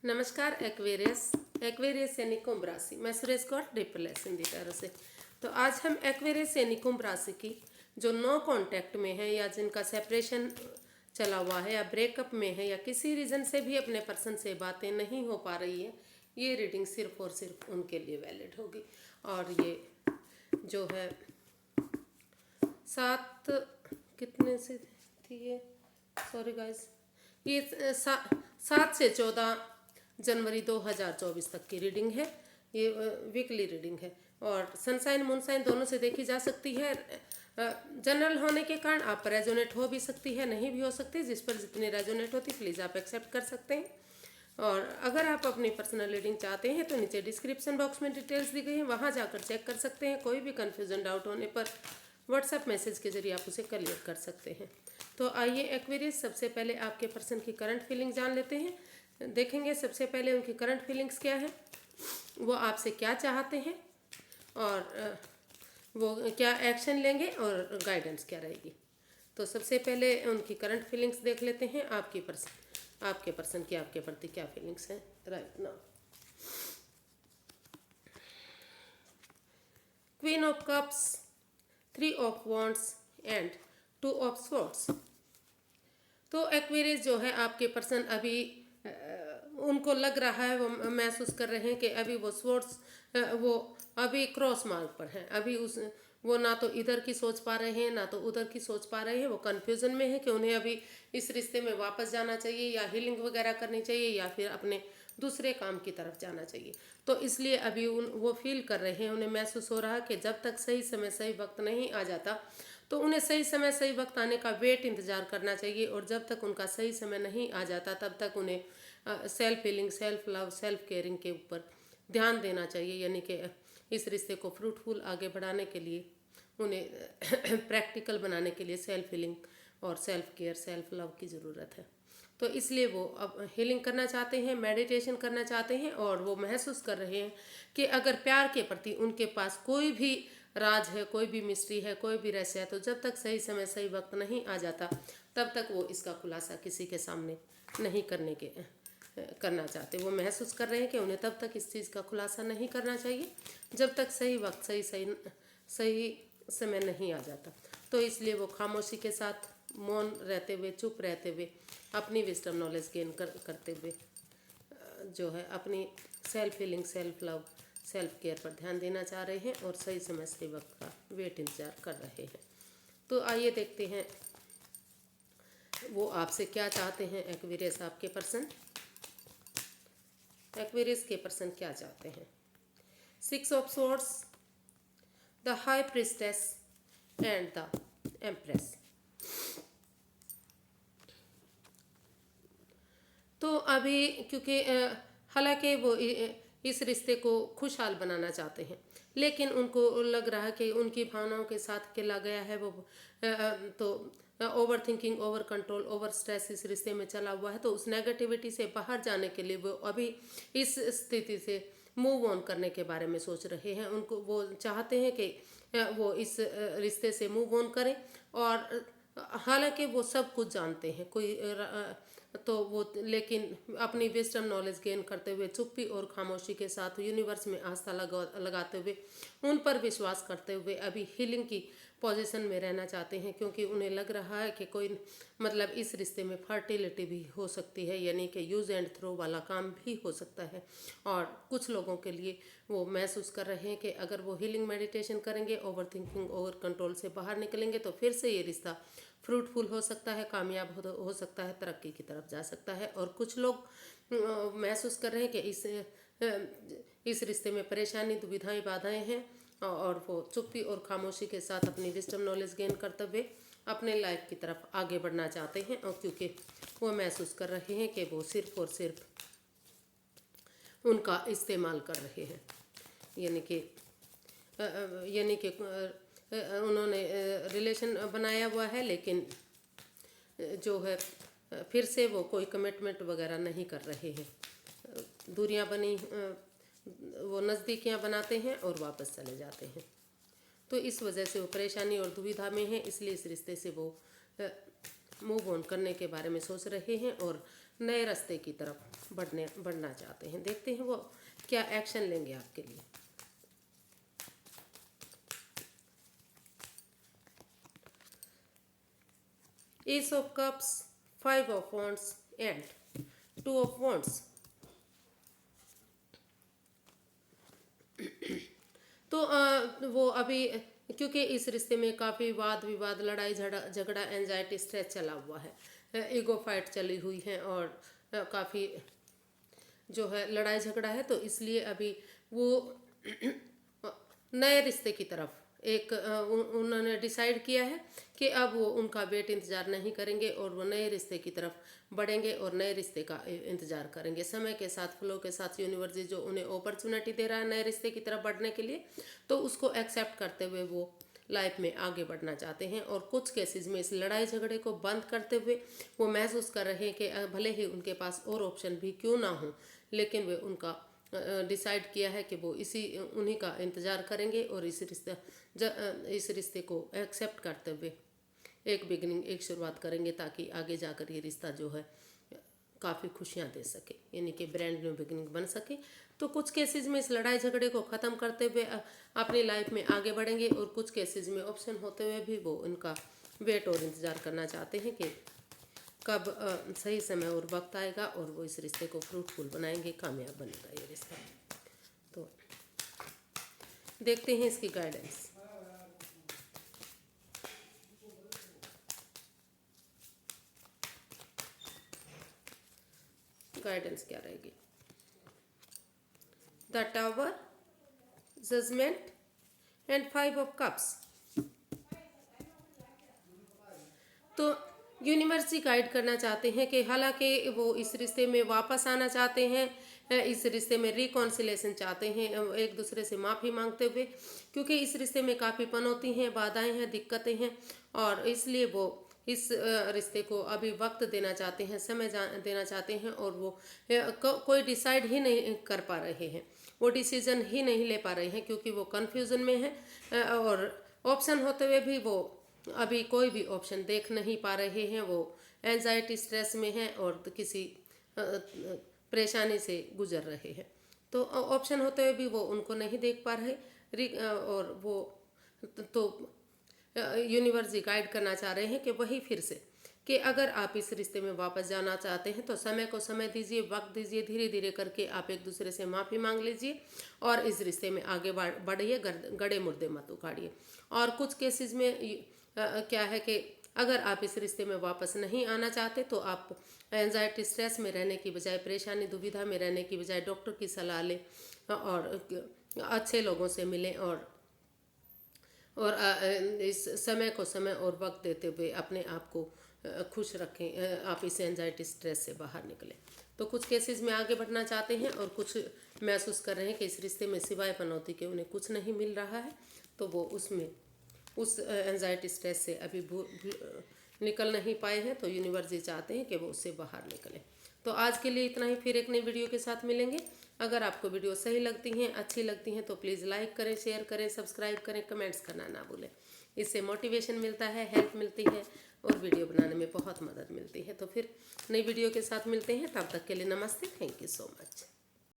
नमस्कार Aquarius Aquarius यानी कुंभ राशि। मैं सुरेश गौर ट्रिपल एस हिंदी तरह से। तो आज हम एक्वेरियस यानी कुंभ राशि की जो नो कांटेक्ट में है या जिनका सेपरेशन चला हुआ है या ब्रेकअप में है या किसी रीज़न से भी अपने पर्सन से बातें नहीं हो पा रही है, ये रीडिंग सिर्फ और सिर्फ उनके लिए वैलिड होगी। और ये जो है 7 कितने से थी ये, सॉरी गाइस, ये 7 से 14 जनवरी 2024 तक की रीडिंग है। ये वीकली रीडिंग है और सनसाइन मूनसाइन दोनों से देखी जा सकती है। जनरल होने के कारण आप पर रेजोनेट हो भी सकती है, नहीं भी हो सकती। जिस पर जितनी रेजोनेट होती प्लीज़ आप एक्सेप्ट कर सकते हैं। और अगर आप अपनी पर्सनल रीडिंग चाहते हैं तो नीचे डिस्क्रिप्शन बॉक्स में डिटेल्स दी गई हैं, वहाँ जाकर चेक कर सकते हैं। कोई भी कन्फ्यूजन डाउट होने पर व्हाट्सएप मैसेज के जरिए आप उसे क्लियर कर सकते हैं। तो आइए एक्वेरियस, सबसे पहले आपके पर्सन की करंट फीलिंग जान लेते हैं। देखेंगे सबसे पहले उनकी करंट फीलिंग्स क्या है, वो आपसे क्या चाहते हैं और वो क्या एक्शन लेंगे और गाइडेंस क्या रहेगी। तो सबसे पहले उनकी करंट फीलिंग्स देख लेते हैं। आपके पर्सन की आपके प्रति क्या फीलिंग्स हैं right now. Queen of cups, 3 of wands and 2 of swords. तो एक्वेरियस जो है आपके पर्सन अभी उनको लग रहा है, वो महसूस कर रहे हैं कि अभी वो स्वॉर्ड्स वो अभी क्रॉस मार्ग पर हैं। अभी वो ना तो इधर की सोच पा रहे हैं ना तो उधर की सोच पा रहे हैं। वो कन्फ्यूजन में है कि उन्हें अभी इस रिश्ते में वापस जाना चाहिए या हीलिंग वगैरह करनी चाहिए या फिर अपने दूसरे काम की तरफ जाना चाहिए। तो इसलिए अभी वो फील कर रहे हैं, उन्हें महसूस हो रहा है कि जब तक सही समय सही वक्त नहीं आ जाता तो उन्हें सही समय सही वक्त आने का वेट इंतज़ार करना चाहिए। और जब तक उनका सही समय नहीं आ जाता तब तक उन्हें self healing, self love, self caring के ऊपर ध्यान देना चाहिए। यानी कि इस रिश्ते को फ्रूटफुल आगे बढ़ाने के लिए उन्हें प्रैक्टिकल बनाने के लिए सेल्फ हीलिंग और सेल्फ केयर, सेल्फ लव की ज़रूरत है। तो इसलिए वो अब हीलिंग करना चाहते हैं, मेडिटेशन करना चाहते हैं और वो महसूस कर रहे हैं कि अगर प्यार के प्रति उनके पास कोई भी राज है, कोई भी मिस्ट्री है, कोई भी रहस्य है, तो जब तक सही समय सही वक्त नहीं आ जाता तब तक वो इसका खुलासा किसी के सामने नहीं करना चाहते। वो महसूस कर रहे हैं कि उन्हें तब तक इस चीज़ का खुलासा नहीं करना चाहिए जब तक सही वक्त सही समय नहीं आ जाता। तो इसलिए वो खामोशी के साथ मौन रहते हुए, चुप रहते हुए, अपनी विस्डम नॉलेज गेन करते हुए जो है अपनी self healing, self love, self care पर ध्यान देना चाह रहे हैं और सही समय सही वक्त का वेट इंतजार कर रहे हैं। तो आइए देखते हैं वो आपसे क्या चाहते हैं। एक्वेरियस आपके पर्सन, एक्वेरियस के पर्सन क्या चाहते हैं। 6 of swords, the high priestess and the empress. तो अभी क्योंकि हालांकि वो इस रिश्ते को खुशहाल बनाना चाहते हैं, लेकिन उनको लग रहा है कि उनकी भावनाओं के साथ खेला गया है। वो तो over thinking, over control, over stress इस रिश्ते में चला हुआ है। तो उस नेगेटिविटी से बाहर जाने के लिए वो अभी इस स्थिति से मूव ऑन करने के बारे में सोच रहे हैं। उनको वो चाहते हैं कि वो इस रिश्ते से मूव ऑन करें। और हालांकि वो सब कुछ जानते हैं, तो वो लेकिन अपनी विजडम नॉलेज गेन करते हुए चुप्पी और खामोशी के साथ यूनिवर्स में आस्था लगाते हुए, उन पर विश्वास करते हुए अभी हीलिंग की पोजीशन में रहना चाहते हैं। क्योंकि उन्हें लग रहा है कि कोई मतलब इस रिश्ते में फर्टिलिटी भी हो सकती है, यानी कि यूज़ एंड थ्रो वाला काम भी हो सकता है। और कुछ लोगों के लिए वो महसूस कर रहे हैं कि अगर वो हीलिंग मेडिटेशन करेंगे, ओवर थिंकिंग, ओवर कंट्रोल से बाहर निकलेंगे तो फिर से ये रिश्ता फ्रूटफुल हो सकता है, कामयाब हो सकता है, तरक्की की तरफ जा सकता है। और कुछ लोग महसूस कर रहे हैं कि इस रिश्ते में परेशानी, दुविधाएं, बाधाएं हैं और वो चुप्पी और खामोशी के साथ अपनी विजडम नॉलेज गेन करते हुए अपने लाइफ की तरफ आगे बढ़ना चाहते हैं। और क्योंकि वो महसूस कर रहे हैं कि वो सिर्फ और सिर्फ उनका इस्तेमाल कर रहे हैं, यानी कि उन्होंने रिलेशन बनाया हुआ है, लेकिन जो है फिर से वो कोई कमिटमेंट वगैरह नहीं कर रहे हैं। दूरियां बनी, वो नज़दीकियां बनाते हैं और वापस चले जाते हैं। तो इस वजह से वो परेशानी और दुविधा में है, इसलिए इस रिश्ते से वो मूव ऑन करने के बारे में सोच रहे हैं। और नए रास्ते की तरफ बढ़ना चाहते हैं। देखते हैं वो क्या एक्शन लेंगे आपके लिए। S of cups, 5 of wands and 2 of wands. तो वो अभी क्योंकि इस रिश्ते में काफ़ी वाद विवाद, लड़ाई झगड़ा, एंजाइटी, स्ट्रेस चला हुआ है, ईगो फाइट चली हुई है और काफ़ी जो है लड़ाई झगड़ा है, तो इसलिए अभी वो नए रिश्ते की तरफ उन्होंने डिसाइड किया है कि अब वो उनका वेट इंतज़ार नहीं करेंगे और वो नए रिश्ते की तरफ बढ़ेंगे और नए रिश्ते का इंतज़ार करेंगे। समय के साथ, फ्लो के साथ यूनिवर्स जो उन्हें अपॉर्चुनिटी दे रहा है नए रिश्ते की तरफ बढ़ने के लिए, तो उसको एक्सेप्ट करते हुए वो लाइफ में आगे बढ़ना चाहते हैं। और कुछ केसेस में इस लड़ाई झगड़े को बंद करते हुए वो महसूस कर रहे हैं कि भले ही उनके पास और ऑप्शन भी क्यों ना हो, लेकिन वे उनका डिसाइड किया है कि वो उन्हीं का इंतज़ार करेंगे और इस रिश्ते को एक्सेप्ट करते हुए एक बिगिनिंग, एक शुरुआत करेंगे, ताकि आगे जाकर ये रिश्ता जो है काफ़ी खुशियाँ दे सके, यानी कि ब्रांड न्यू बिगिनिंग बन सके। तो कुछ केसेस में इस लड़ाई झगड़े को ख़त्म करते हुए अपनी लाइफ में आगे बढ़ेंगे और कुछ केसेस में ऑप्शन होते हुए भी वो उनका वेट और इंतज़ार करना चाहते हैं कि कब सही समय और वक्त आएगा और वो इस रिश्ते को फ्रूटफुल बनाएंगे, कामयाब बनेगा ये रिश्ता। तो देखते हैं इसकी गाइडेंस। गाइडेंस क्या रहेगी? The tower, judgement and 5 of cups. तो यूनिवर्स जी गाइड करना चाहते हैं कि हालांकि वो इस रिश्ते में वापस आना चाहते हैं, इस रिश्ते में रिकॉन्सिलेशन चाहते हैं, एक दूसरे से माफ़ी मांगते हुए, क्योंकि इस रिश्ते में काफ़ी पनौती हैं, बाधाएं हैं, दिक्कतें हैं, और इसलिए वो इस रिश्ते को अभी वक्त देना चाहते हैं, समय देना चाहते हैं, और वो कोई डिसाइड ही नहीं कर पा रहे हैं, वो डिसीजन ही नहीं ले पा रहे हैं, क्योंकि वो कन्फ्यूज़न में हैं और ऑप्शन होते हुए भी वो अभी कोई भी ऑप्शन देख नहीं पा रहे हैं। वो एंजाइटी, स्ट्रेस में हैं और किसी परेशानी से गुजर रहे हैं। तो ऑप्शन होते हुए भी वो उनको नहीं देख पा रहे, और वो तो यूनिवर्स जी गाइड करना चाह रहे हैं कि वही फिर से, कि अगर आप इस रिश्ते में वापस जाना चाहते हैं तो समय को समय दीजिए, वक्त दीजिए, धीरे धीरे करके आप एक दूसरे से माफ़ी मांग लीजिए और इस रिश्ते में आगे बढ़िए, गड़े मुर्दे मत उखाड़िए। और कुछ केसेस में क्या है कि अगर आप इस रिश्ते में वापस नहीं आना चाहते तो आप एंजाइटी, स्ट्रेस में रहने की बजाय, परेशानी दुविधा में रहने की बजाय डॉक्टर की सलाह लें और अच्छे लोगों से मिलें और इस समय को समय और वक्त देते हुए अपने आप को खुश रखें, आप इस एंजाइटी, स्ट्रेस से बाहर निकलें। तो कुछ केसेस में आगे बढ़ना चाहते हैं और कुछ महसूस कर रहे हैं कि इस रिश्ते में सिवाय पनौती के उन्हें कुछ नहीं मिल रहा है, तो वो उस एंजाइटी, स्ट्रेस से अभी निकल नहीं पाए हैं। तो यूनिवर्स ये चाहते हैं कि वो उससे बाहर निकलें। तो आज के लिए इतना ही, फिर एक नई वीडियो के साथ मिलेंगे। अगर आपको वीडियो सही लगती हैं, अच्छी लगती हैं, तो प्लीज़ लाइक करें, शेयर करें, सब्सक्राइब करें, कमेंट्स करना ना भूलें। इससे मोटिवेशन मिलता है, हेल्प मिलती है और वीडियो बनाने में बहुत मदद मिलती है। तो फिर नई वीडियो के साथ मिलते हैं, तब तक के लिए नमस्ते, थैंक यू सो मच।